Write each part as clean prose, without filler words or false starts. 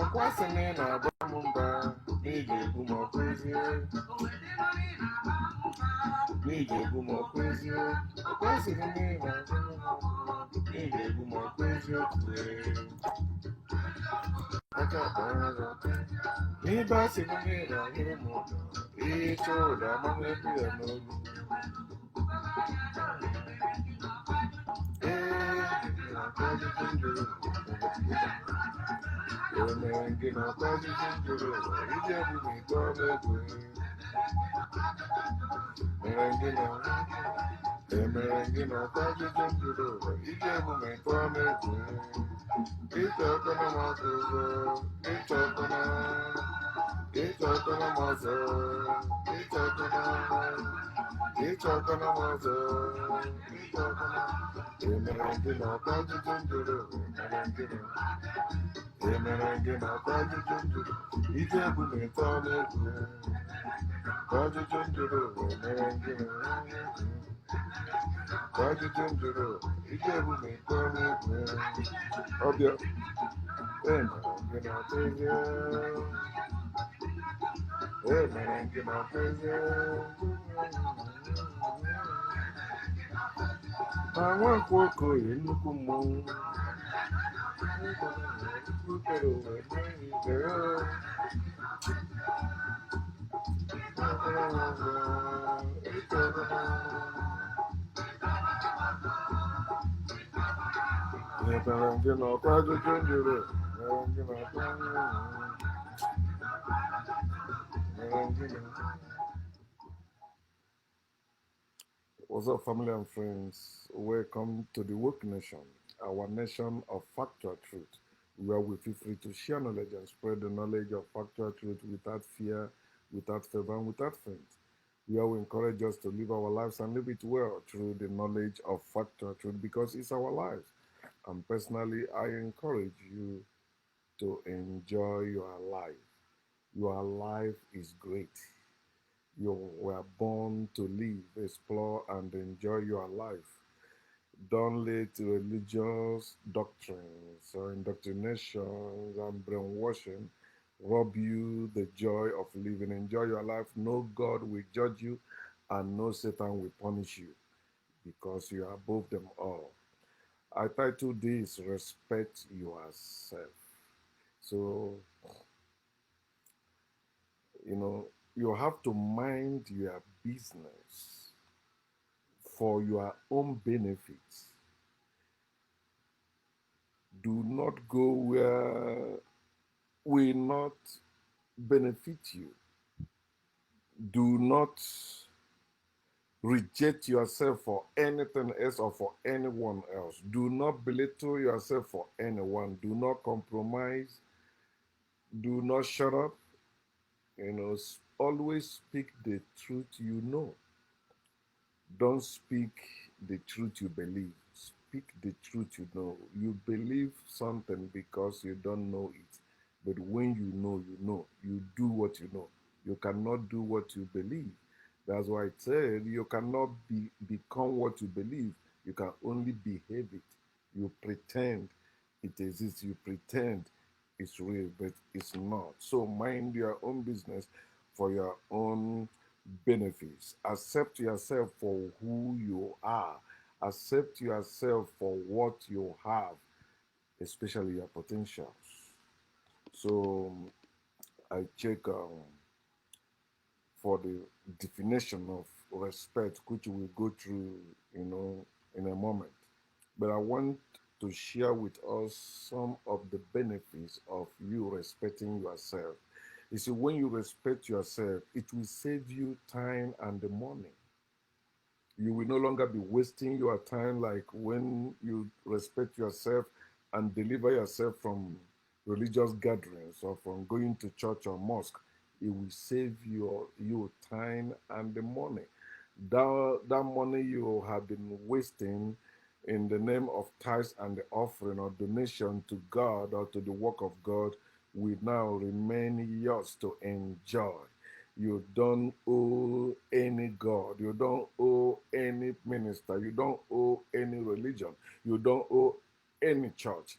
Ọkwasịnị na-agba m mba n'iji egbu m ọkụ ezie n'iji egbu m ọkụ ezie ọkwasịnị na-agba m mba n'iji egbu m ọkụ eziokwu aka kpọrọ ọzọ n'ibe asị m na-ahịrị m ụdọ ịchọ ụdọ amanwepụ ya n'olu Emenge na kwazi jinjuru, ije bumi kome kwe. Emenge na kwazi jinjuru, ije bumi kome kwe. Itokona mazuzo, itokona mazo, itokona mazo, Emenge na kwazi jinjuru, Emenge na kwazi jinjuru, ije bumi kome kwe. Kwazi jinjuru, emenge kwazi jinjuru, ije bumi kome kwe. Obia, emenge na kwazi, emenge na kwazi. Àwọn àkókò nnukwu mmọnwụ Emenge na kwazi jinjuru, What's up, family and friends? Welcome to the Woke Nation, our nation of factual truth, where we feel free to share knowledge and spread the knowledge of factual truth without fear, without favor, and without faint. Where we encourage us to live our lives and live it well through the knowledge of factual truth because it's our lives. And personally, I encourage you to enjoy your life. Your life is great. You were born to live, explore, and enjoy your life. Don't let religious doctrines or indoctrinations and brainwashing rob you the joy of living. Enjoy your life. No God will judge you, and no Satan will punish you because you are above them all. I title this Respect Yourself. So, you have to mind your business for your own benefits. Do not go where will not benefit you. Do not reject yourself for anything else or for anyone else. Do not belittle yourself for anyone. Do not compromise. Do not shut up. Always speak the truth you know. Don't speak the truth you believe. Speak the truth you know. You believe something because you don't know it. But when you know, you know. You do what you know. You cannot do what you believe. That's why it said you cannot become what you believe. You can only behave it. You pretend it exists. You pretend it's real, but it's not. So mind your own business for your own benefits. Accept yourself for who you are. Accept yourself for what you have, especially your potentials. So I check for the definition of respect, which we'll go through, in a moment. But I want to share with us some of the benefits of you respecting yourself. You see, when you respect yourself, it will save you time and the money. You will no longer be wasting your time like when you respect yourself and deliver yourself from religious gatherings or from going to church or mosque. It will save you time and the money. That money you have been wasting in the name of tithes and the offering or donation to God or to the work of God will now remain yours to enjoy. You don't owe any God. You don't owe any minister. You don't owe any religion. You don't owe any church.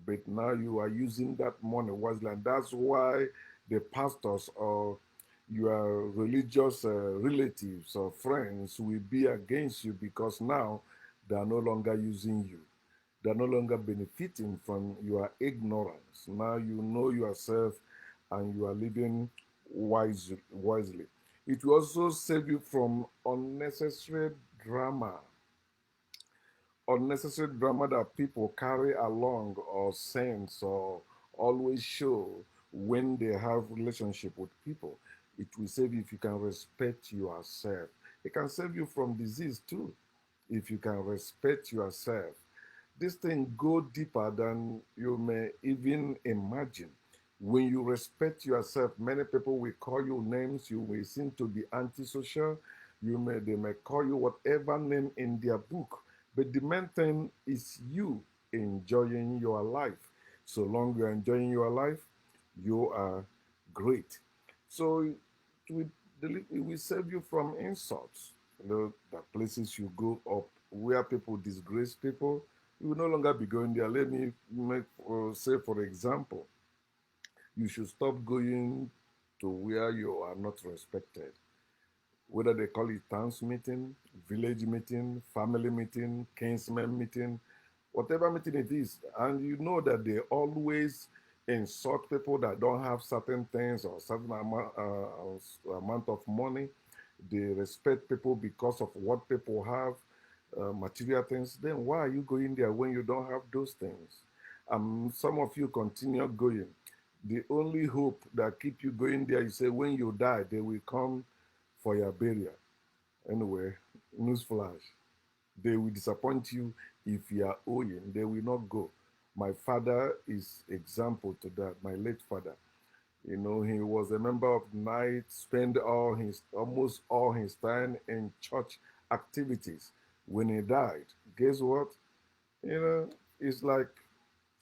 But now you are using that money wisely, and that's why the pastors or your religious relatives or friends will be against you because now they are no longer using you. They are no longer benefiting from your ignorance. Now you know yourself and you are living wisely. It will also save you from unnecessary drama that people carry along or sense or always show when they have relationship with people. It will save you if you can respect yourself. It can save you from disease too if you can respect yourself. This thing go deeper than you may even imagine. When you respect yourself, many people will call you names. You may seem to be antisocial. They may call you whatever name in their book. But the main thing is you enjoying your life. So long you're enjoying your life, you are great. So it will save you from insults. The places you go up where people disgrace people, you will no longer be going there. Let me say, for example, you should stop going to where you are not respected. Whether they call it towns meeting, village meeting, family meeting, kinsman meeting, whatever meeting it is, and you know that they always insult people that don't have certain things or certain amount of money. They respect people because of what people have, material things. Then why are you going there when you don't have those things? Some of you continue going. The only hope that keep you going there, you say when you die, they will come for your burial. Anyway, newsflash. They will disappoint you if you are owing. They will not go. My father is example to that. My late father. You know, he was a member of the night, spent almost all his time in church activities. When he died, guess what? You know, it's like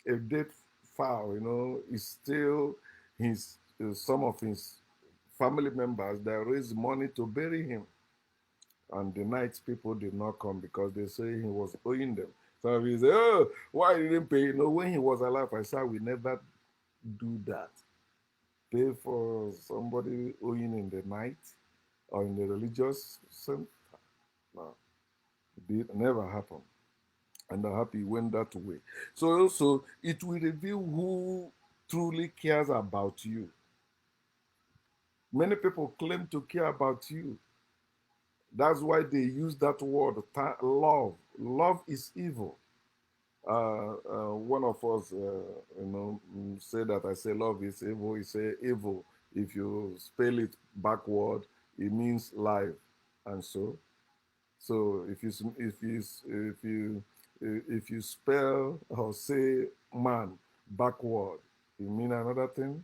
a dead fowl. You know, it's still his some of his family members that raised money to bury him. And the night people did not come because they say he was owing them. So he said, "Oh, why you didn't pay?" You know, when he was alive, I said, "We never do that. Pay for somebody owing in the night or in the religious sense." No, it did never happen. And I'm happy it went that way. So also, it will reveal who truly cares about you. Many people claim to care about you. That's why they use that word, love. Love is evil. One of us, say that I say love is evil. He say evil. If you spell it backward, it means life, and so if you spell or say man backward, it mean another thing.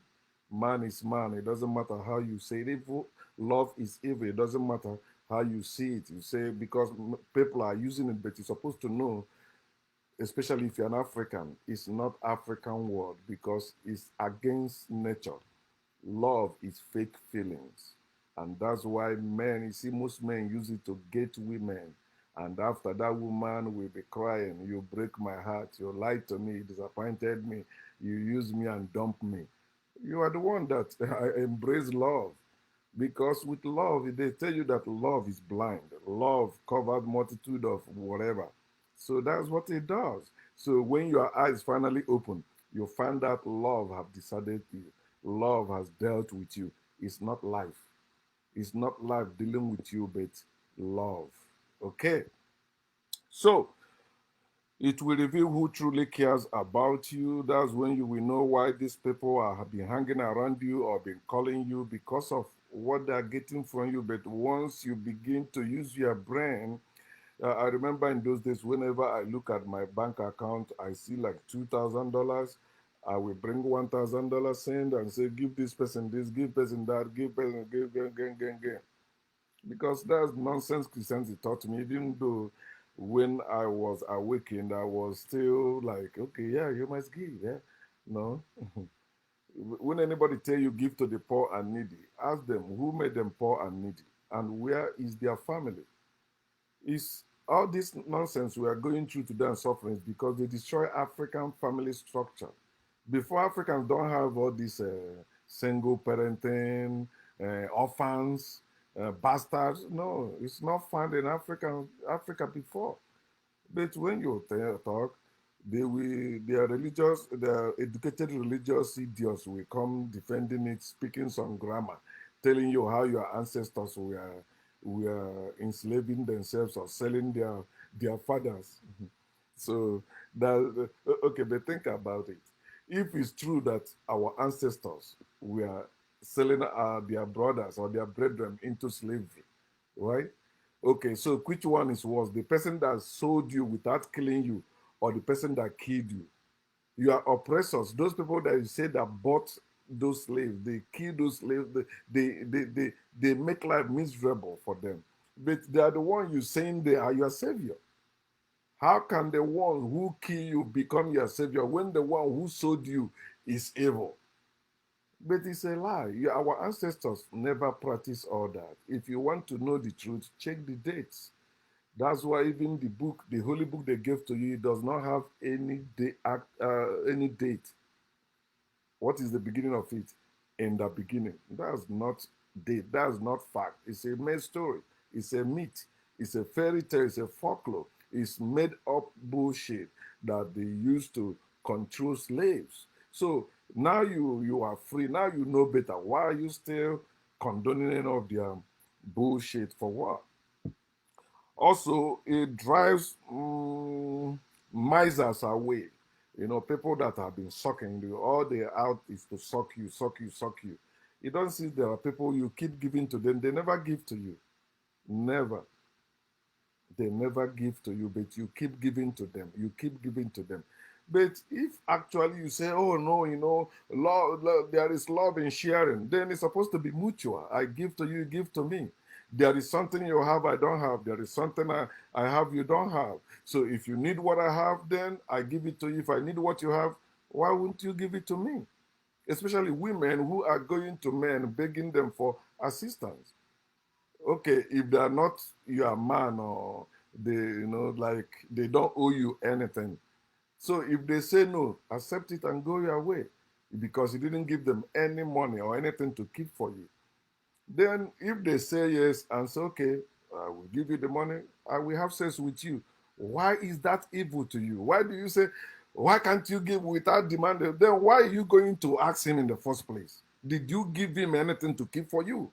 Man is man. It doesn't matter how you say it. Evil, love is evil. It doesn't matter how you see it. You say because people are using it, but you're supposed to know, especially if you're an African, it's not African word because it's against nature. Love is fake feelings. And that's why men, you see, most men use it to get women. And after that woman will be crying, you break my heart, you lied to me, disappointed me, you use me and dump me. You are the one that embrace love. Because with love, they tell you that love is blind. Love covers multitude of whatever. So that's what it does. So when your eyes finally open, you find that love have decided you. Love has dealt with you. It's not life. It's not life dealing with you, but love. Okay? So it will reveal who truly cares about you. That's when you will know why these people have been hanging around you or been calling you because of what they're getting from you. But once you begin to use your brain, I remember in those days, whenever I look at my bank account, I see like $2,000. I will bring $1,000 send and say, give this person this, give person that, give person, give. Because that's nonsense Christianity taught me, even though when I was awakened, I was still like, okay, yeah, you must give, yeah. No. When anybody tell you give to the poor and needy, ask them who made them poor and needy and where is their family. It's All this nonsense we are going through today and suffering is because they destroy African family structure. Before, Africans don't have all this single parenting, orphans, bastards. No, it's not found in Africa before. But when you talk, they are religious, they are educated religious idiots will come defending it, speaking some grammar, telling you how your ancestors were enslaving themselves or selling their fathers. So that okay, but think about it. If it's true that our ancestors were selling their brothers or their brethren into slavery, right? Okay, so which one is worse? The person that sold you without killing you, or the person that killed you? You are oppressors. Those people that you say that bought those slaves, they kill those slaves, they make life miserable for them. But they are the one you saying they are your savior. How can the one who kill you become your savior when the one who sold you is evil? But it's a lie. Our ancestors never practiced all that. If you want to know the truth, check the dates. That's why even the book, the holy book they gave to you, it does not have any date. What is the beginning of it? In the beginning. That's not date. That's not fact. It's a made story. It's a myth. It's a fairy tale. It's a folklore. It's made up bullshit that they used to control slaves. So now you are free. Now you know better. Why are you still condoning any of their bullshit for what? Also, it drives misers away. You know, people that have been sucking you, all they out is to suck you, suck you, suck you. You don't see there are people you keep giving to them, they never give to you. Never. They never give to you, but you keep giving to them. You keep giving to them. But if actually you say, oh no, you know, love, there is love in sharing, then it's supposed to be mutual. I give to you, you give to me. There is something you have, I don't have. There is something I have, you don't have. So if you need what I have, then I give it to you. If I need what you have, why wouldn't you give it to me? Especially women who are going to men begging them for assistance. Okay, if they are not your man or they, like they don't owe you anything. So if they say no, accept it and go your way because you didn't give them any money or anything to keep for you. Then if they say yes and say, okay, I will give you the money, I will have sex with you. Why is that evil to you? Why do you say, why can't you give without demanding? Then why are you going to ask him in the first place? Did you give him anything to keep for you?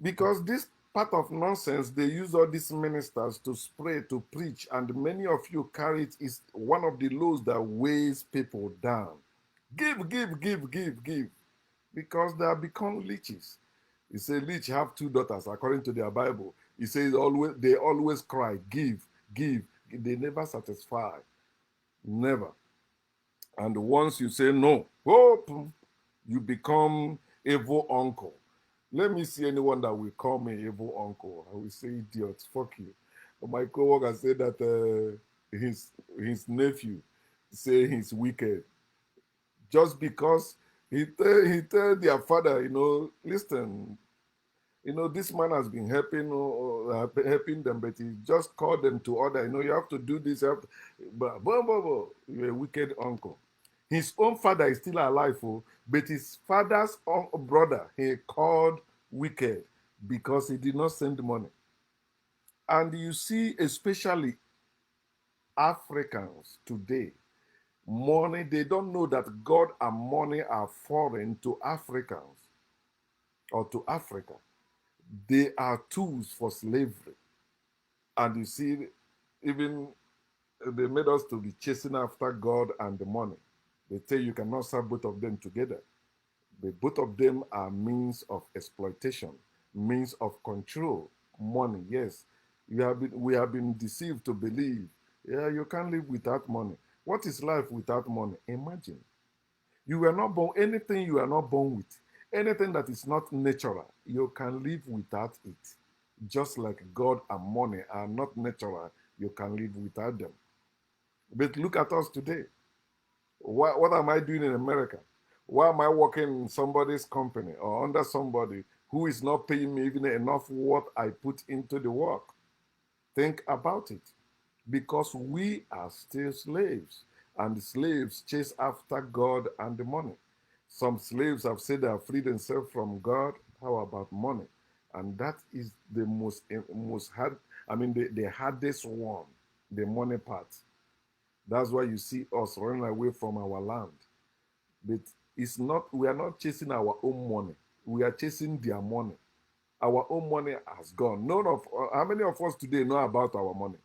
Because this part of nonsense, they use all these ministers to spray, to preach, and many of you carry it is one of the laws that weighs people down. Give, give, give, give, give. Because they have become leeches. He said, leech have two daughters, according to their Bible. He says always they always cry, give, give. They never satisfy. Never. And once you say no, oh, you become evil uncle. Let me see anyone that will call me evil uncle. I will say idiot, fuck you. My coworker said that his nephew say he's wicked just because he tell their father, listen, this man has been helping them, but he just called them to order. You have to do this. You have to, blah, blah, blah, blah. You're a wicked uncle. His own father is still alive, but his father's own brother he called wicked because he did not send money. And you see, especially Africans today, money, they don't know that God and money are foreign to Africans or to Africa. They are tools for slavery. And you see, even they made us to be chasing after God and the money. They say you cannot serve both of them together. But both of them are means of exploitation, means of control. Money, yes. We have been deceived to believe, yeah, you can't live without money. What is life without money? Imagine. You were not born, anything you are not born with, anything that is not natural, you can live without it. Just like God and money are not natural, you can live without them. But look at us today. What am I doing in America? Why am I working in somebody's company or under somebody who is not paying me even enough what I put into the work? Think about it. Because we are still slaves, and slaves chase after God and the money. Some slaves have said they have freed themselves from God. How about money? And that is the most hard, the hardest one, the money part. That's why you see us running away from our land. But it's not, we are not chasing our own money. We are chasing their money. Our own money has gone. How many of us today know about our money?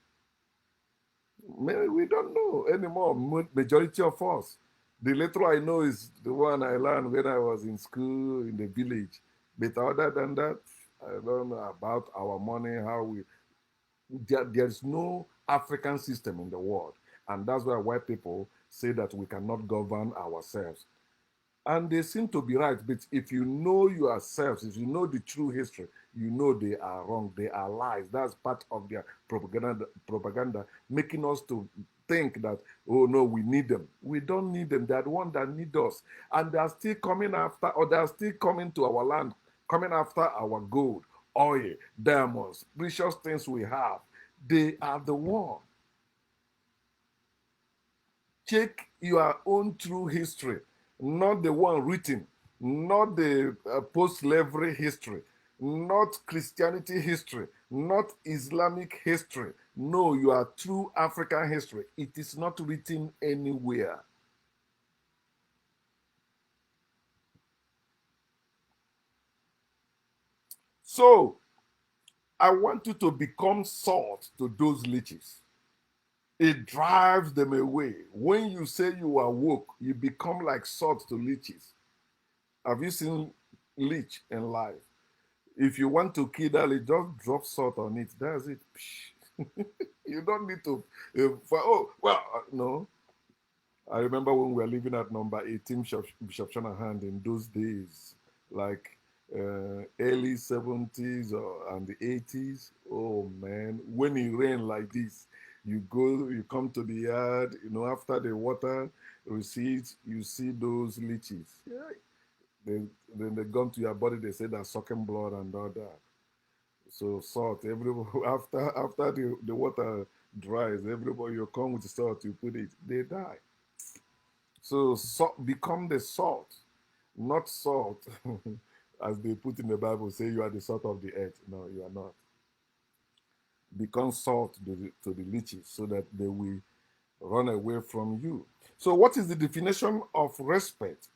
Maybe we don't know anymore. Majority of us. The little I know is the one I learned when I was in school in the village. But other than that, I don't know about our money, how we. There's no African system in the world. And that's why white people say that we cannot govern ourselves. And they seem to be right. But if you know yourselves, if you know the true history, you know they are wrong. They are lies. That's part of their propaganda making us to think that, oh no, we need them. We don't need them. They are the one that need us. And they are still coming after, or they are still coming to our land, coming after our gold, oil, diamonds, precious things we have. They are the one. Check your own true history, not the one written, not the post-slavery history, not Christianity history, not Islamic history. No, your true African history. It is not written anywhere. So, I want you to become salt to those leeches. It drives them away. When you say you are woke, you become like salt to leeches. Have you seen leech in life? If you want to kill that, just drop salt on it. That's it. You don't need to. No. I remember when we were living at number 18 Bishop Shanahan in those days, like early 70s and the 80s. Oh man, when it rained like this, you come to the yard, after the water recedes, you see those leeches. Yeah. Then they gone to your body, they say they're sucking blood and all that. So salt, everybody after the water dries, everybody you come with salt, you put it, they die. So salt become the salt, not salt, as they put in the Bible, say you are the salt of the earth. No, you are not. Become salt to the leeches so that they will run away from you. So what is the definition of respect?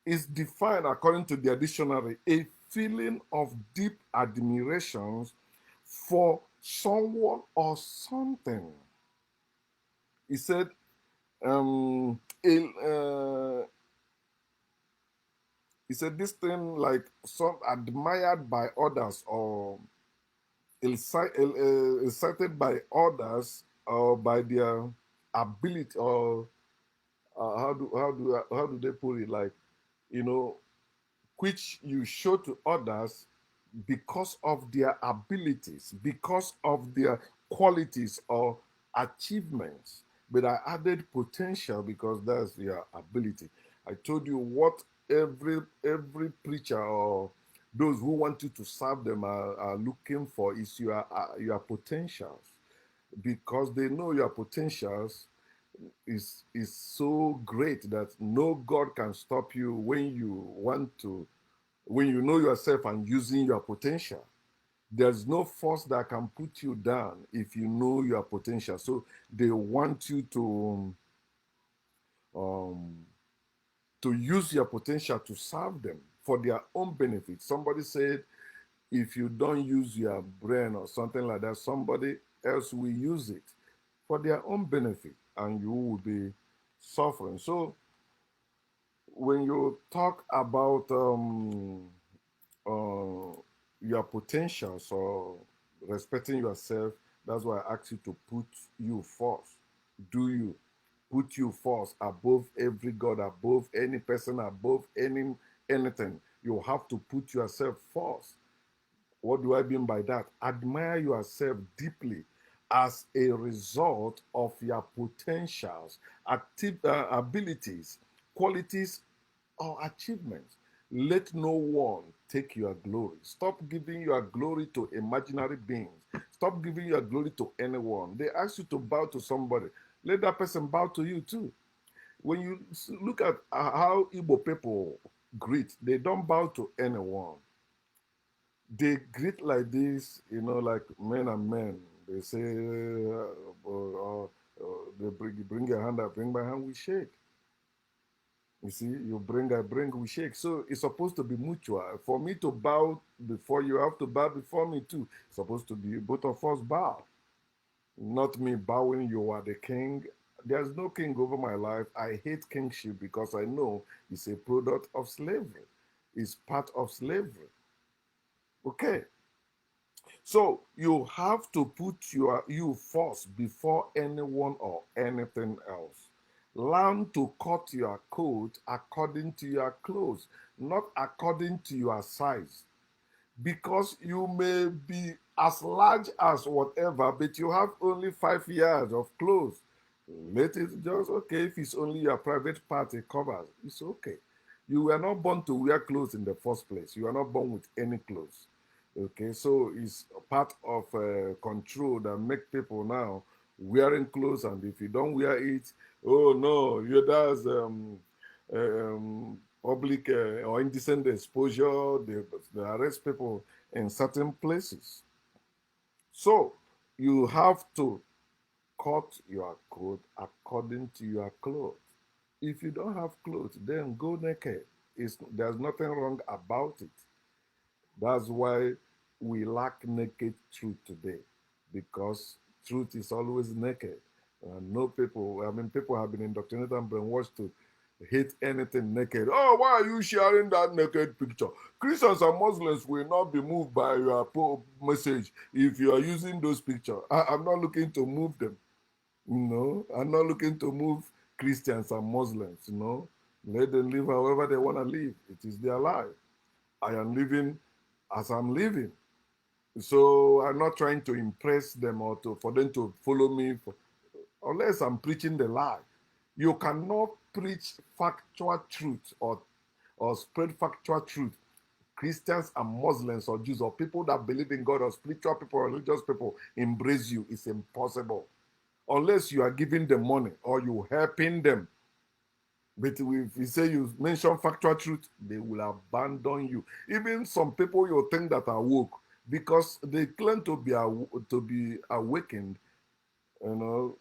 Is defined according to the dictionary a feeling of deep admiration for someone or something. He said, uh, he said this thing like some admired by others or excited by others or by their ability or how do they put it, like, you know which you show to others because of their abilities, because of their qualities or achievements. But I added potential because that's their ability. I told you what every preacher or those who want you to serve them are looking for is your potentials, because they know your potentials is so great that no God can stop you when you know yourself and using your potential. There's no force that can put you down if you know your potential. So they want you um, to use your potential to serve them for their own benefit. Somebody said, if you don't use your brain or something like that, somebody else will use it for their own benefit, and you will be suffering. So when you talk about your potentials or respecting yourself, that's why I ask you to put you first. Do you put you first above every God, above any person, above anything? You have to put yourself first. What do I mean by that? Admire yourself deeply as a result of your potentials, abilities, qualities, or achievements. Let no one take your glory. Stop giving your glory to imaginary beings. Stop giving your glory to anyone. They ask you to bow to somebody. Let that person bow to you too. When you look at how Igbo people greet, they don't bow to anyone. They greet like this, like men and men. They say, they bring your hand, I bring my hand, we shake. You see, you bring, I bring, we shake. So it's supposed to be mutual. For me to bow before you, have to bow before me too. It's supposed to be both of us bow. Not me bowing, you are the king. There's no king over my life. I hate kingship because I know it's a product of slavery. It's part of slavery. Okay. So you have to put you first before anyone or anything else. Learn to cut your coat according to your clothes, not according to your size. Because you may be as large as whatever, but you have only 5 years of clothes. Let it just okay. If it's only your private part it covers, it's okay. You were not born to wear clothes in the first place. You are not born with any clothes. Okay, so it's part of control that make people now wearing clothes, and if you don't wear it, oh no, that's public or indecent exposure. They arrest people in certain places. So you have to cut your coat according to your clothes. If you don't have clothes, then go naked. There's nothing wrong about it. That's why we lack naked truth today, because truth is always naked. No people, I mean, people have been indoctrinated and brainwashed to hate anything naked. Oh, why are you sharing that naked picture? Christians and Muslims will not be moved by your message if you are using those pictures. I'm not looking to move them. No, I'm not looking to move Christians and Muslims. Let them live however they want to live. It is their life. I am living as I'm living. So I'm not trying to impress them or for them to follow me unless I'm preaching the lie. You cannot preach factual truth or spread factual truth. Christians and Muslims or Jews or people that believe in God or spiritual people or religious people embrace you. It's impossible. Unless you are giving them money or you helping them. But if you say you mention factual truth, they will abandon you. Even some people you think that are woke, because they claim to be awakened, you know,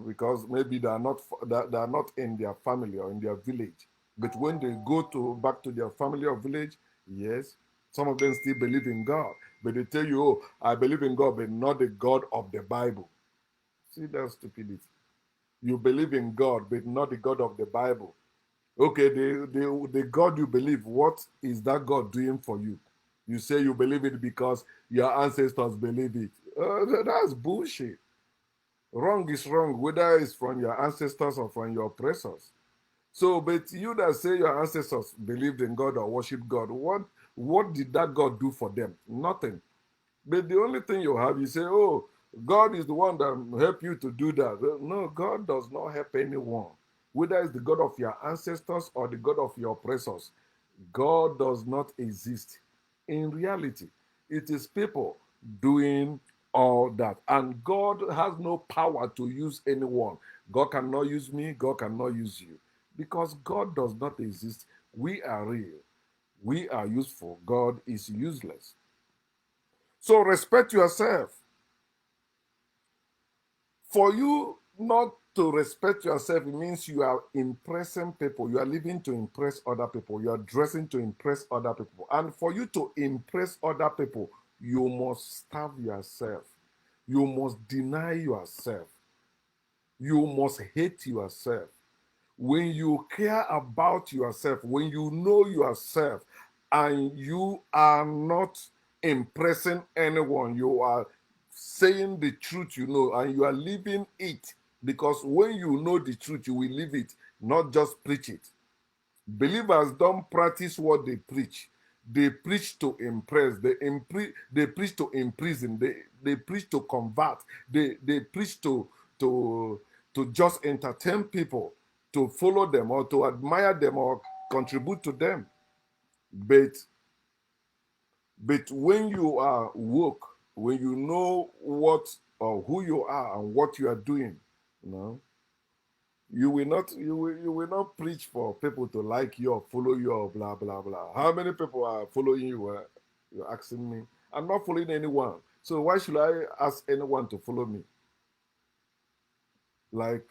because maybe they are not in their family or in their village. But when they go back to their family or village, yes, some of them still believe in God. But they tell you, oh, I believe in God, but not the God of the Bible. See that stupidity. You believe in God, but not the God of the Bible. Okay, the God you believe, what is that God doing for you? You say you believe it because your ancestors believe it. That's bullshit. Wrong is wrong, whether it's from your ancestors or from your oppressors. So, but you that say your ancestors believed in God or worship God, what did that God do for them? Nothing. But the only thing you have, you say, oh, God is the one that helped you to do that. No, God does not help anyone. Whether it's the God of your ancestors or the God of your oppressors, God does not exist. In reality, it is people doing all that. And God has no power to use anyone. God cannot use me, God cannot use you. Because God does not exist. We are real. We are useful. God is useless. So respect yourself. For you not to respect yourself, it means you are impressing people. You are living to impress other people. You are dressing to impress other people. And for you to impress other people, you must starve yourself. You must deny yourself. You must hate yourself. When you care about yourself, when you know yourself, and you are not impressing anyone, you are saying the truth you know, and you are living it. Because when you know the truth, you will live it, not just preach it. Believers don't practice what they preach. They preach to impress. They preach to imprison. They preach to convert. They preach to to just entertain people, to follow them or to admire them or contribute to them. But when you are woke, when you know what or who you are and what you are doing, you know, you will not preach for people to like you or follow you or blah blah blah. How many people are following you? You're asking me. I'm not following anyone. So why should I ask anyone to follow me? Like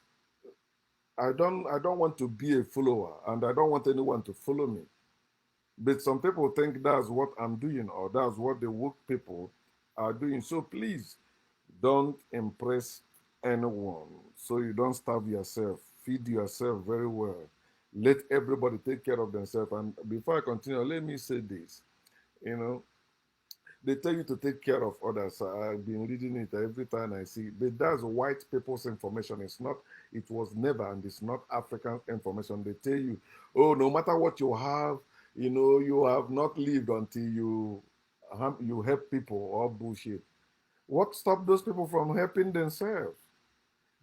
I don't want to be a follower and I don't want anyone to follow me. But some people think that's what I'm doing or that's what the woke people are doing. So please don't impress anyone so you don't starve yourself. Feed yourself very well. Let everybody take care of themselves. And before I continue, let me say this. You know, they tell you to take care of others. I've been reading it every time I see. But that's white people's information. It's not, it was never, and it's not African information. They tell you, oh, no matter what you have, you have not lived until you help people or bullshit. What stopped those people from helping themselves?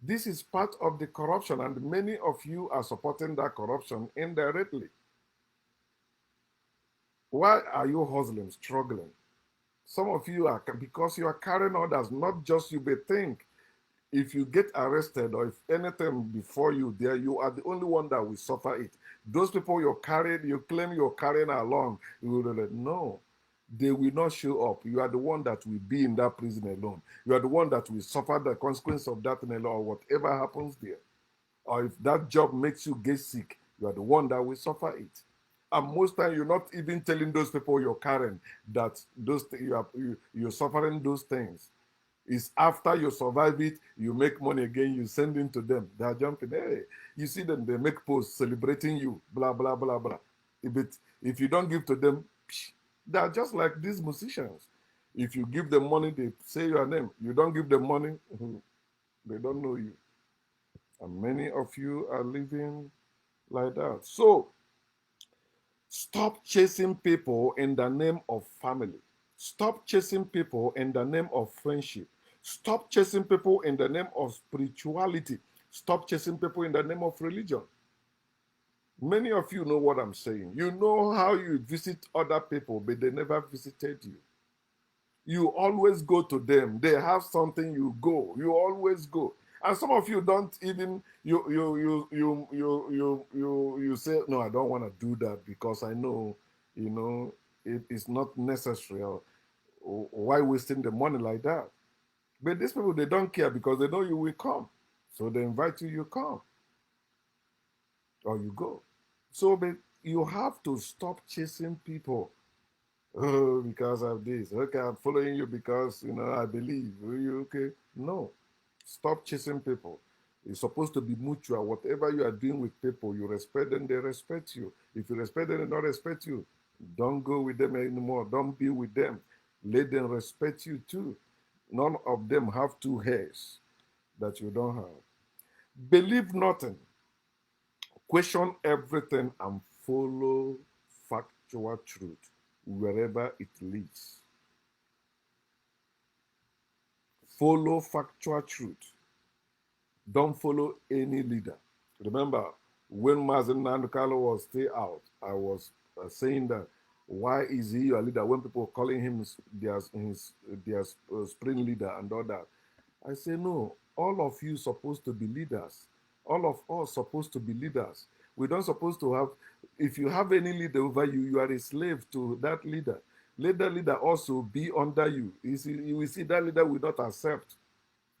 This is part of the corruption, and many of you are supporting that corruption indirectly. Why are you hustling, struggling? Some of you are because you are carrying others, not just you, but think if you get arrested or if anything before you there, you are the only one that will suffer it. Those people you're carrying, you claim you're carrying along, you will like, no, they will not show up. You are the one that will be in that prison alone. You are the one that will suffer the consequence of that alone, or whatever happens there. Or if that job makes you get sick, you are the one that will suffer it. And most time you're not even telling those people you're carrying that you're suffering those things. It's after you survive it, you make money again, you send it to them. They are jumping. Hey, you see them, they make posts celebrating you, blah, blah, blah, blah. If you don't give to them, they are just like these musicians. If you give them money, they say your name. You don't give them money, they don't know you. And many of you are living like that. So stop chasing people in the name of family. Stop chasing people in the name of friendship. Stop chasing people in the name of spirituality. Stop chasing people in the name of religion. Many of you know what I'm saying. You know how you visit other people, but they never visited you. You always go to them. They have something, you go. You always go. And some of you don't even you say, no, I don't want to do that because I know, you know, it is not necessary. Or why wasting the money like that? But these people, they don't care because they know you will come. So they invite you, you come. Or you go. So but you have to stop chasing people. Oh, because of this. Okay, I'm following you because I believe. Are you okay? No. Stop chasing people. It's supposed to be mutual. Whatever you are doing with people, you respect them, they respect you. If you respect them, they don't respect you. Don't go with them anymore. Don't be with them. Let them respect you too. None of them have two hairs that you don't have. Believe nothing. Question everything and follow factual truth wherever it leads. Follow factual truth. Don't follow any leader. Remember, when Mazen Nandukalo was still out, I was saying that why is he your leader when people are calling him their spring leader and all that? I say, no, all of you supposed to be leaders. All of us supposed to be leaders. We don't supposed to have, if you have any leader over you, you are a slave to that leader. Let that leader also be under you. You will see that leader will not accept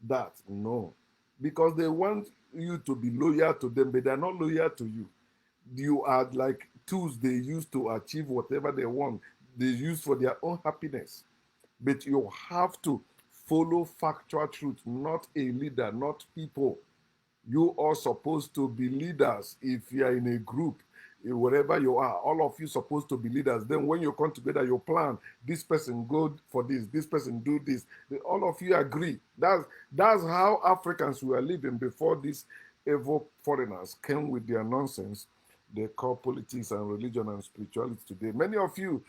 that. No. Because they want you to be loyal to them, but they're not loyal to you. You are like tools they use to achieve whatever they want. They use for their own happiness. But you have to follow factual truth, not a leader, not people. You are supposed to be leaders if you are in a group, wherever you are. All of you supposed to be leaders. Then when you come together, you plan. This person go for this person do this. All of you agree. That's how Africans were living before these evil foreigners came with their nonsense. They call politics and religion and spirituality today. Many of you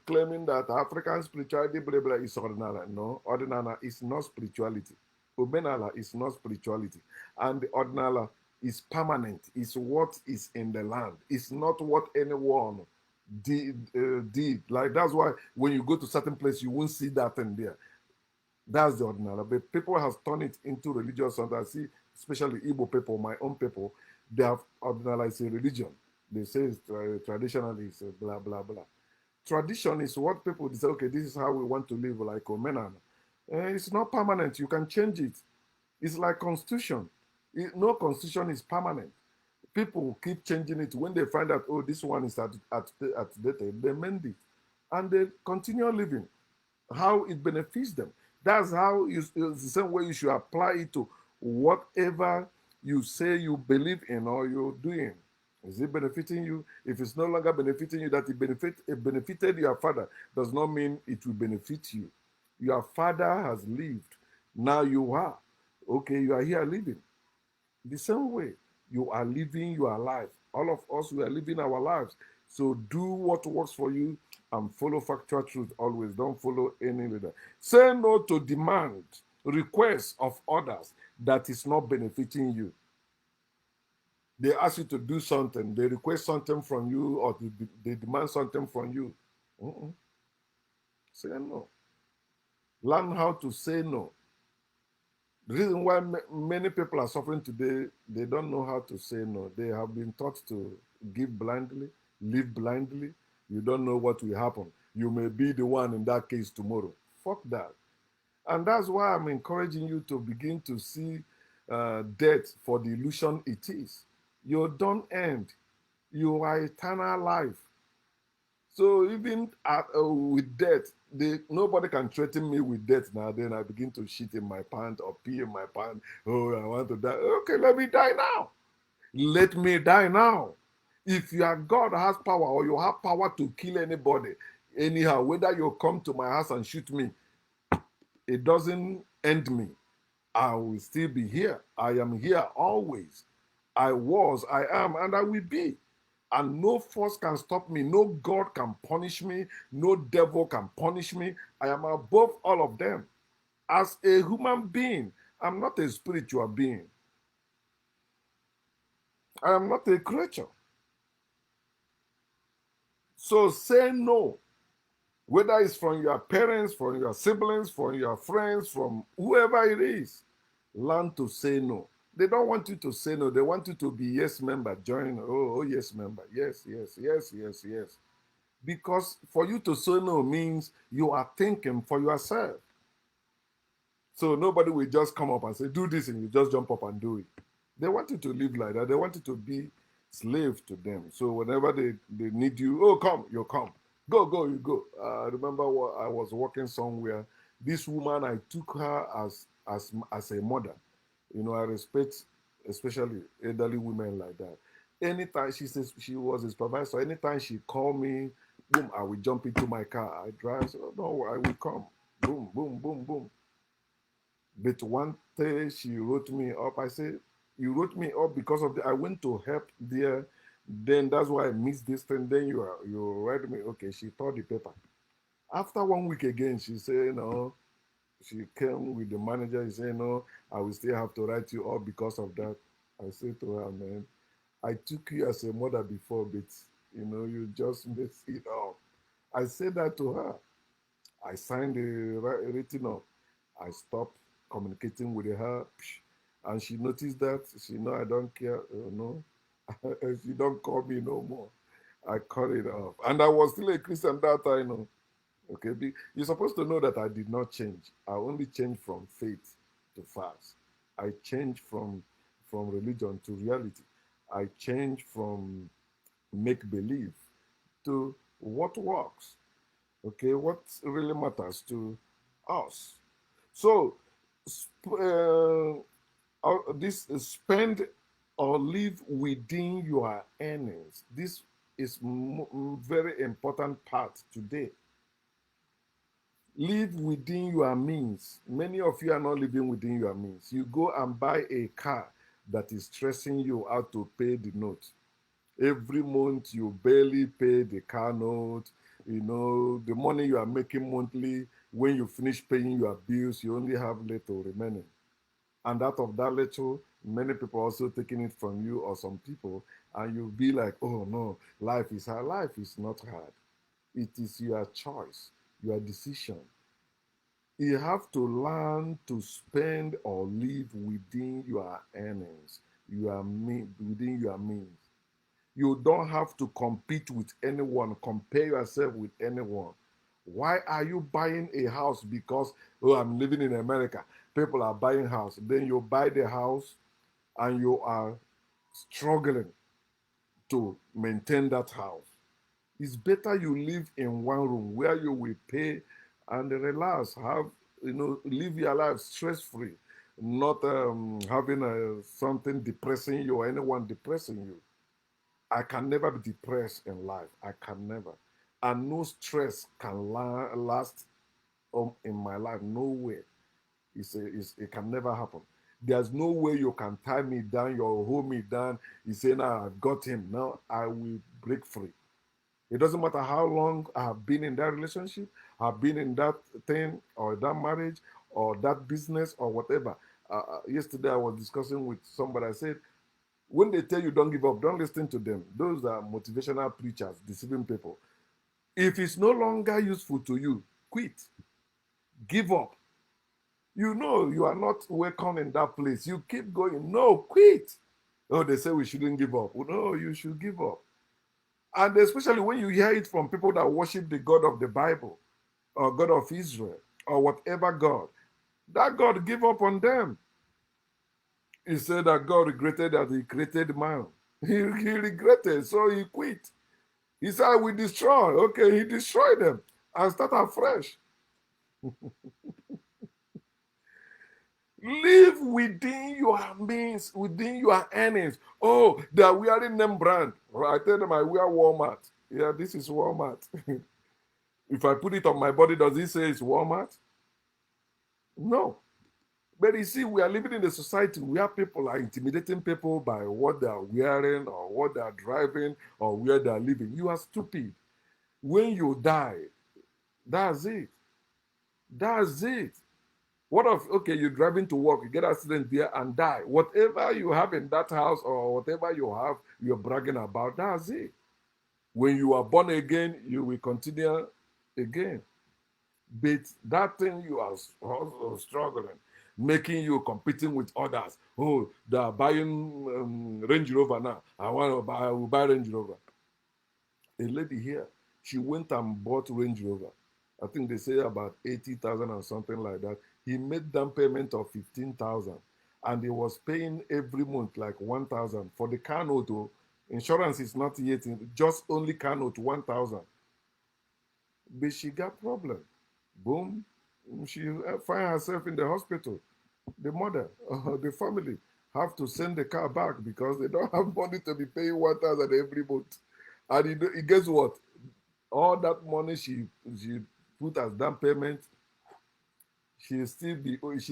claiming that African spirituality blah, blah, is ordinary. No, ordinary is not spirituality. Obenala is not spirituality. And the ordinala is permanent. It's what is in the land. It's not what anyone did. Like that's why when you go to certain place, you won't see that in there. That's the ordinary. But people have turned it into religious something. I see, especially Igbo people, my own people, they have ordinalized a religion. They say it's traditionally it's blah blah blah. Tradition is what people say, okay, this is how we want to live, like Omenan. It's not permanent. You can change it. It's like constitution. No constitution is permanent. People keep changing it. When they find out, oh, this one is outdated, they mend it. And they continue living how it benefits them. That's how it's the same way you should apply it to whatever you say you believe in or you're doing. Is it benefiting you? If it's no longer benefiting you, that it benefited your father, does not mean it will benefit you. Your father has lived. Now you are. Okay, you are here living. The same way you are living your life. All of us, we are living our lives. So do what works for you and follow factual truth always. Don't follow any leader. Say no to demand, requests of others that is not benefiting you. They ask you to do something, they request something from you, or they demand something from you. Mm-mm. Say no. Learn how to say no. The reason why many people are suffering today, they don't know how to say no. They have been taught to give blindly, live blindly. You don't know what will happen. You may be the one in that case tomorrow. Fuck that. And that's why I'm encouraging you to begin to see death for the illusion it is. You don't end. You are eternal life. So even with death, nobody can threaten me with death now. Then I begin to shit in my pants or pee in my pants. Oh, I want to die. Okay, let me die now. Let me die now. If your God has power or you have power to kill anybody, anyhow, whether you come to my house and shoot me, it doesn't end me. I will still be here. I am here always. I was, I am, and I will be. And no force can stop me. No God can punish me. No devil can punish me. I am above all of them. As a human being, I'm not a spiritual being. I am not a creature. So say no. Whether it's from your parents, from your siblings, from your friends, from whoever it is, learn to say no. They don't want you to say no. They want you to be yes member. Join. Oh, yes member. Yes, yes, yes, yes, yes. Because for you to say no means you are thinking for yourself. So nobody will just come up and say, do this, and you just jump up and do it. They want you to live like that. They want you to be slave to them. So whenever they need you, oh, come, you come. Go, go, you go. I remember I was working somewhere. This woman, I took her as a mother. You know, I respect especially elderly women like that. Anytime she says she was a supervisor, anytime she called me, boom, I will jump into my car. I drive, so no, I will come. Boom, boom, boom, boom. But one day she wrote me up. I said, you wrote me up because of I went to help there. Then that's why I missed this thing. Then you write me. Okay, she tore the paper. After 1 week again, she said, no. She came with the manager. He said, no, I will still have to write you up because of that. I said to her, man, I took you as a mother before, but you just messed it up. I said that to her. I signed the written up. I stopped communicating with her, and she noticed that. She know I don't care. No, she don't call me no more. I cut it off, and I was still a Christian that time. No, okay. You're supposed to know that I did not change. I only changed from faith to fast. I changed from religion to reality. I changed from make believe to what works. Okay, what really matters to us. So, this spend or live within your earnings. This is very important part today. Live within your means. Many of you are not living within your means. You go and buy a car that is stressing you out to pay the note. Every month you barely pay the car note. The money you are making monthly, when you finish paying your bills, you only have little remaining. And out of that little, many people also taking it from you or some people, and you'll be like, oh no, life is hard. Life is not hard. It is your choice, your decision. You have to learn to spend or live within your earnings, within your means. You don't have to compete with anyone, compare yourself with anyone. Why are you buying a house because, oh, I'm living in America? People are buying house. Then you buy the house and you are struggling to maintain that house. It's better you live in one room where you will pay and relax, live your life stress free, not having something depressing you or anyone depressing you. I can never be depressed in life. I can never. And no stress can last in my life. No way. It can never happen. There's no way you can tie me down, you hold me down. You say, now I've got him. Now I will break free. It doesn't matter how long I have been in that relationship, I've been in that thing or that marriage or that business or whatever. Yesterday I was discussing with somebody. I said, when they tell you don't give up, don't listen to them. Those are motivational preachers deceiving people. If it's no longer useful to you, quit. Give up. You know you are not welcome in that place. You keep going. No, quit. Oh, they say we shouldn't give up. No, you should give up. And especially when you hear it from people that worship the God of the Bible or God of Israel or whatever God, that God give up on them. He said that God regretted that he created man. He regretted, so he quit. He said, I will destroy. Okay, he destroyed them and start afresh. Live within your means, within your earnings. Oh, they are wearing name brand. Well, I tell them I wear Walmart. Yeah, this is Walmart. If I put it on my body, does it say it's Walmart? No. But you see, we are living in a society where people are intimidating people by what they are wearing or what they are driving or where they are living. You are stupid. When you die, that's it. That's it. What if, okay, you're driving to work, you get an accident there and die. Whatever you have in that house or whatever you have, you're bragging about, that's it. When you are born again, you will continue again. But that thing you are also struggling, making you competing with others. Oh, they are buying Range Rover now. I will buy Range Rover. A lady here, she went and bought Range Rover. I think they say about 80,000 or something like that. He made down payment of 15,000, and he was paying every month like 1,000 for the car note. Oh, insurance is not yet in, just only car note 1,000. But she got problem. Boom, she find herself in the hospital. The mother, the family have to send the car back because they don't have money to be paying 1,000 every month. And guess what? All that money she put as down payment, she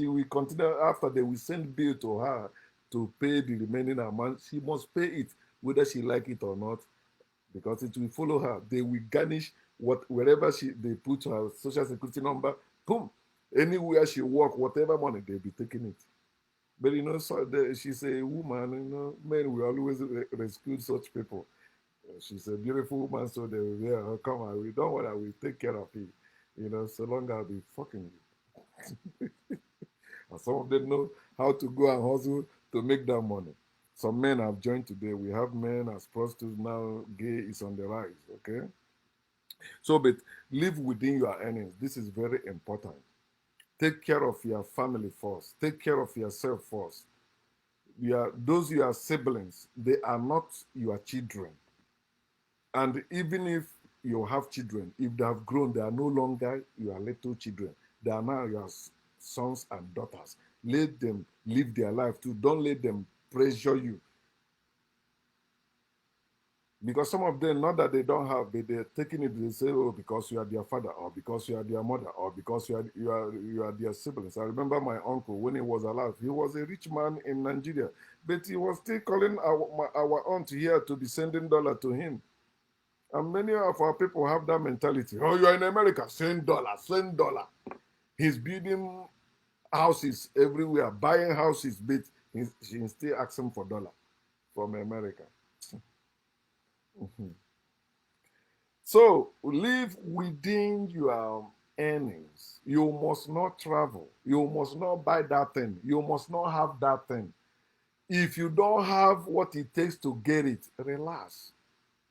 will continue after they will send bill to her to pay the remaining amount. She must pay it whether she like it or not because it will follow her. They will garnish wherever they put her social security number. Boom, anywhere she work, whatever money they'll be taking it. But so she's a woman. Men will always rescue such people. She's a beautiful woman, so they will, yeah, come on, we don't worry, we take care of you. So long I'll be fucking you. And some of them know how to go and hustle to make that money. Some men have joined today. We have men as prostitutes now. Gay is on the rise. Okay, so but live within your earnings. This is very important. Take care of your family first. Take care of yourself first. Those your siblings, they are not your children. And even if you have children, if they have grown, they are no longer your little children. They are now your sons and daughters. Let them live their life too. Don't let them pressure you. Because some of them, not that they don't have, but they're taking it, they say, oh, because you are their father, or because you are their mother, or because you are their siblings. I remember my uncle, when he was alive, he was a rich man in Nigeria, but he was still calling our aunt here to be sending dollar to him. And many of our people have that mentality. Oh, you are in America, send dollar, send dollar. He's building houses everywhere, buying houses, but he's still asking for dollar from America. So live within your earnings. You must not travel. You must not buy that thing. You must not have that thing. If you don't have what it takes to get it, relax.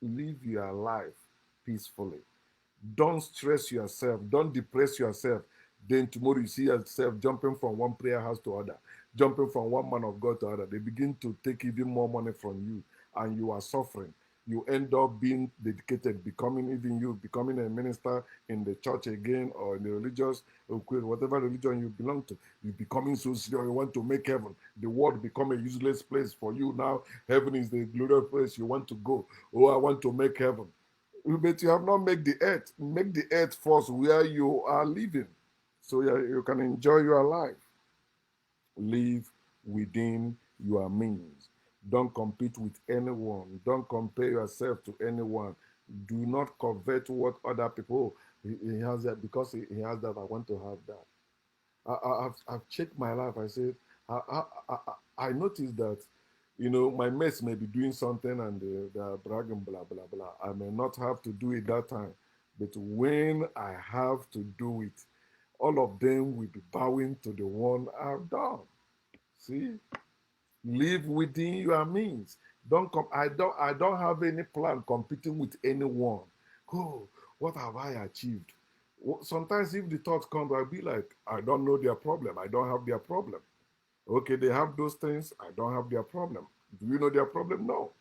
Live your life peacefully. Don't stress yourself. Don't depress yourself. Then tomorrow you see yourself jumping from one prayer house to other, jumping from one man of God to other. They begin to take even more money from you, and you are suffering. You end up being dedicated, becoming even you, becoming a minister in the church again or in the religious, whatever religion you belong to. You becoming so serious. You want to make heaven. The world become a useless place for you now. Heaven is the glorious place you want to go. Oh, I want to make heaven. But you have not made the earth. Make the earth first where you are living so you can enjoy your life. Live within your means. Don't compete with anyone. Don't compare yourself to anyone. Do not covet what other people. He has that because he has that. I want to have that. I've checked my life. I said, I noticed that, my mates may be doing something and they're bragging, blah, blah, blah. I may not have to do it that time. But when I have to do it, all of them will be bowing to the one I've done. See? Live within your means. I don't have any plan competing with anyone. Oh, what have I achieved? Sometimes if the thought comes, I'll be like, I don't know their problem. I don't have their problem. Okay, they have those things. I don't have their problem. Do you know their problem? No.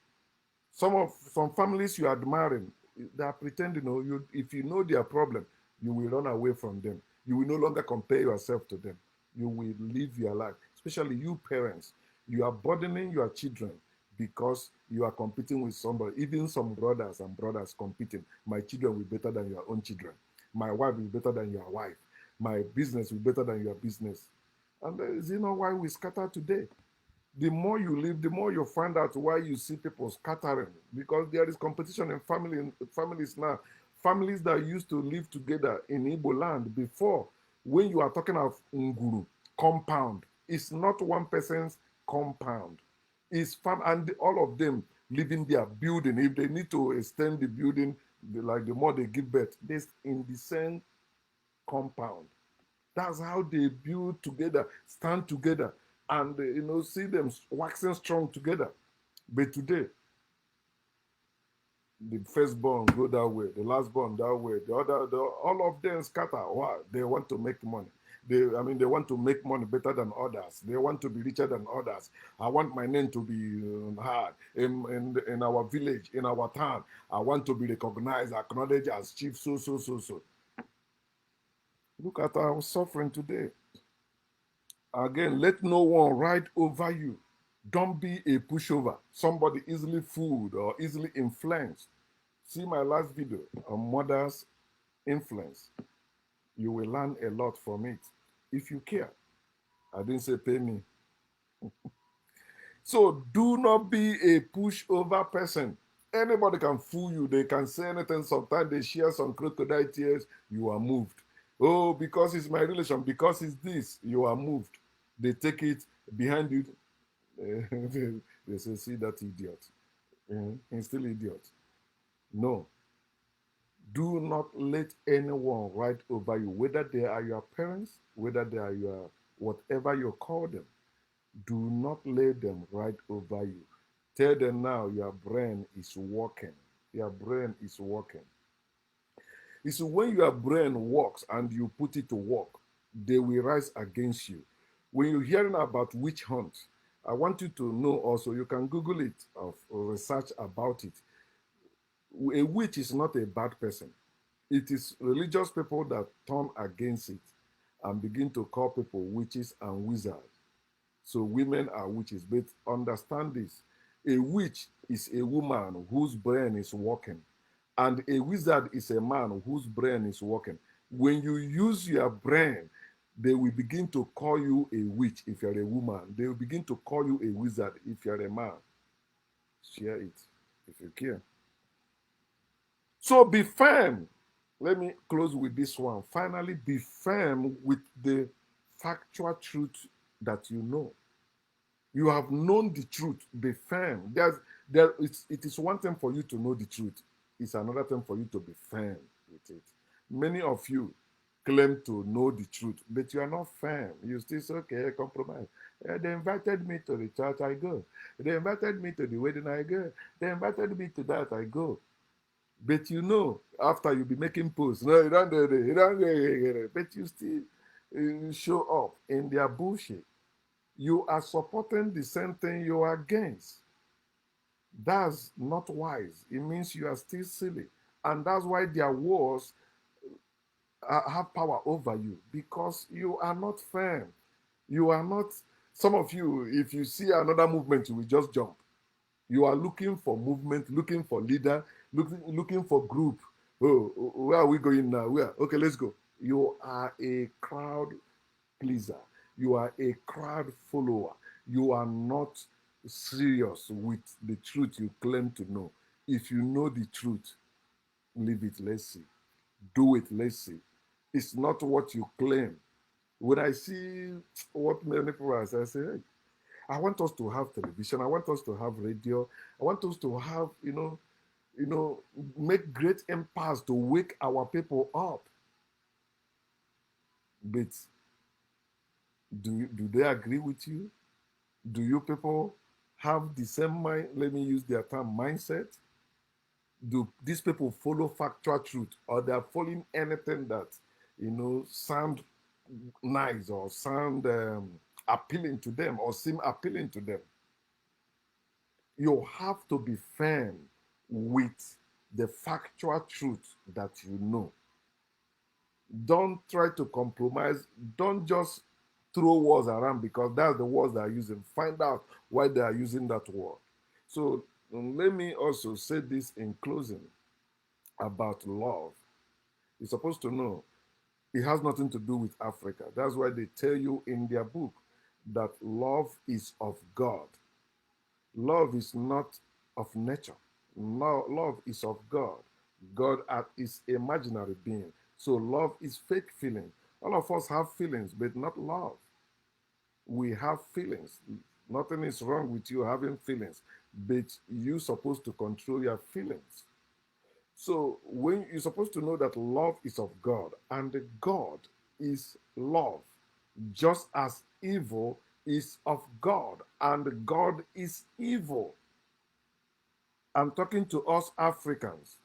Some families you are admiring, they are pretending. If you know their problem, you will run away from them. You will no longer compare yourself to them. You will live your life. Especially you parents, you are burdening your children because you are competing with somebody. Even some brothers and brothers competing. My children will be better than your own children. My wife will be better than your wife. My business will be better than your business. And is why we scatter today? The more you live, the more you find out why you see people scattering. Because there is competition in families now. Families that used to live together in Igbo land before, when you are talking of Nguru, compound, it's not one person's compound. It's and all of them living their building. If they need to extend the building, the more they give birth, they in the same compound. That's how they build together, stand together, and see them waxing strong together. But today, the firstborn go that way, the lastborn that way, all of them scatter. Why? They want to make money. They want to make money better than others. They want to be richer than others. I want my name to be heard in our village, in our town. I want to be recognized, acknowledged as chief. So. Look at our suffering today. Again, let no one ride over you. Don't be a pushover, somebody easily fooled or easily influenced. See my last video on mother's influence. You will learn a lot from it if you care. I didn't say pay me. So do not be a pushover person. Anybody can fool you. They can say anything. Sometimes they share some crocodile tears. You are moved. Oh, because it's my relation. Because it's this. You are moved. They take it behind you. They say, see that idiot. He's still idiot. No. Do not let anyone ride over you, whether they are your parents, whether they are your whatever you call them. Do not let them ride over you. Tell them now your brain is working. Your brain is working. It's when your brain works and you put it to work, they will rise against you. When you're hearing about witch hunt, I want you to know also, you can Google it or research about it. A witch is not a bad person. It is religious people that turn against it and begin to call people witches and wizards. So women are witches. But understand this. A witch is a woman whose brain is working. And a wizard is a man whose brain is working. When you use your brain, they will begin to call you a witch if you're a woman. They will begin to call you a wizard if you're a man. Share it if you care. So be firm. Let me close with this one. Finally, be firm with the factual truth that you know. You have known the truth. Be firm. It is one thing for you to know the truth. It's another thing for you to be firm with it. Many of you, claim to know the truth, but you are not firm. You still say, okay, compromise. They invited me to the church, I go. They invited me to the wedding, I go. They invited me to that, I go. But you know, after you be making posts, no, you don't do it, you don't do it, but you still show up in their bullshit. You are supporting the same thing you are against. That's not wise. It means you are still silly. And that's why their wars have power over you because you are not firm. You are not, some of you, if you see another movement, you will just jump. You are looking for movement, looking for leader, looking for group. Oh, where are we going now? Where? Okay, let's go. You are a crowd pleaser. You are a crowd follower. You are not serious with the truth you claim to know. If you know the truth, leave it, let's see. Do it, let's see. It's not what you claim. When I see what many people are saying, I say, hey, I want us to have television. I want us to have radio. I want us to have, make great impacts to wake our people up. But do they agree with you? Do you people have the same mind? Let me use their term mindset. Do these people follow factual truth, or they are following anything that sound nice or sound appealing to them or seem appealing to them? You have to be firm with the factual truth that you know. Don't try to compromise. Don't just throw words around because that's the words they are using. Find out why they are using that word. So let me also say this in closing about love. You're supposed to know it has nothing to do with Africa. That's why they tell you in their book that love is of God. Love is not of nature. No, love is of God. God is imaginary being. So love is fake feeling. All of us have feelings, but not love. We have feelings. Nothing is wrong with you having feelings, but you're supposed to control your feelings. So when you're supposed to know that love is of God and God is love, just as evil is of God and God is evil. I'm talking to us Africans.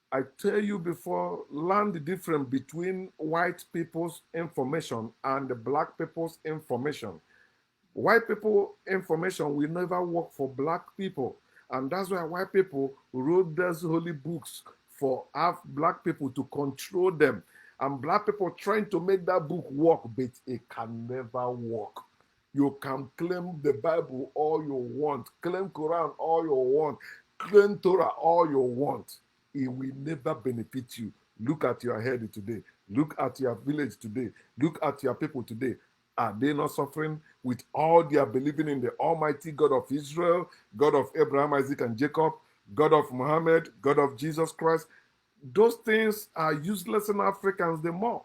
I tell you before, learn the difference between white people's information and the black people's information. White people information will never work for black people. And that's why white people wrote those holy books for black people to control them. And black people trying to make that book work, but it can never work. You can claim the Bible all you want, claim Quran all you want, claim Torah all you want. It will never benefit you. Look at your head today. Look at your village today. Look at your people today. Are they not suffering with all they are believing in the Almighty God of Israel, God of Abraham, Isaac, and Jacob, God of Muhammad, God of Jesus Christ? Those things are useless in Africans the more.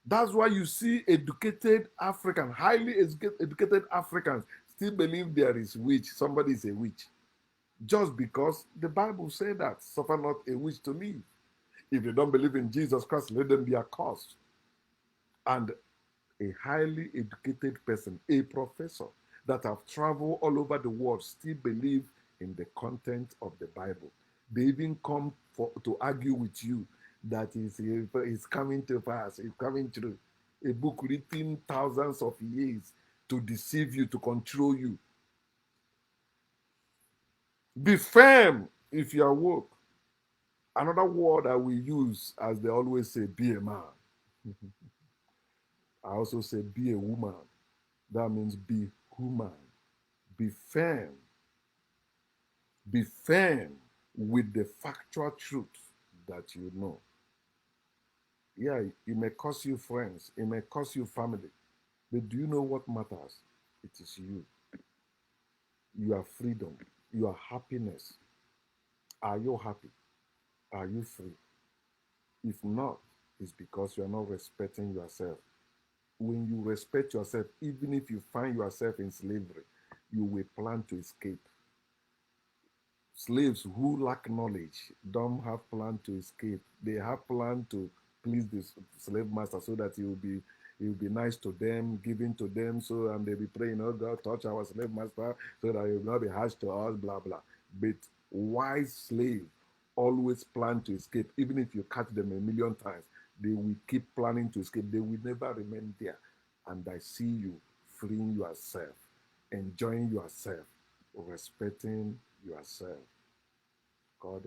That's why you see educated African, highly educated Africans still believe there is witch. Somebody is a witch. Just because the Bible said that, suffer not a witch to live. If they don't believe in Jesus Christ, let them be accursed. And a highly educated person, a professor that have traveled all over the world, still believe in the content of the Bible. They even come to argue with you that is coming to pass, it's coming true. A book written thousands of years to deceive you, to control you. Be firm if you are woke. Another word I will use, as they always say, be a man. I also say be a woman. That means be human. Be firm. Be firm with the factual truth that you know. Yeah, it may cost you friends, it may cost you family, but do you know what matters? It is you. Your freedom, your happiness. Are you happy? Are you free? If not, it's because you are not respecting yourself. When you respect yourself, even if you find yourself in slavery, you will plan to escape. Slaves who lack knowledge don't have plan to escape. They have plan to please the slave master so that he will be nice to them, giving to them, so and they'll be praying, oh God, touch our slave master so that he will not be harsh to us, blah blah. But wise slave always plan to escape, even if you catch them a million times, they will keep planning to escape. They will never remain there. And I see you freeing yourself, enjoying yourself, respecting yourself. God